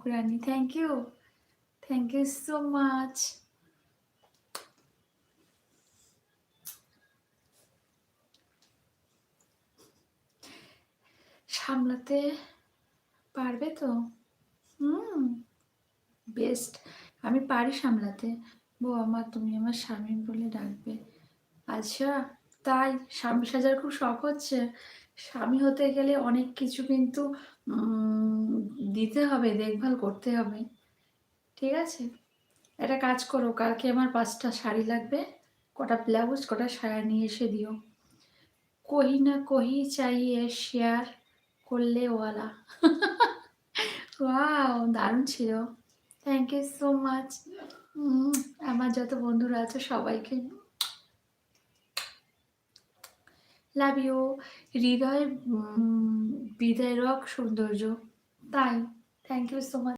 Rani, thank you so much. সামলাতে পারবে তো? বেস্ট, আমি পারি সামলাতে। বউ আমার, তুমি আমার স্বামী বলে ডাকবে। আচ্ছা, তাই স্বামী সাজার খুব শখ হচ্ছে। স্বামী হতে গেলে অনেক কিছু কিন্তু দিতে হবে, দেখভাল করতে হবে। ঠিক আছে, একটা কাজ করো, কালকে আমার 5টা শাড়ি লাগবে, কটা ব্লাউজ, কটা সায়া নিয়ে এসে দিও। কহি না কহি চাইয়ে শেয়ার করলে ওয়ালা। ওয়াও, দারুণ ছিল। Thank you so much. আমার যত বন্ধুরা আছে সবাইকে লাভ ইউ। হৃদয় বিদারক সৌন্দর্য, তাই থ্যাংক ইউ সো মাচ।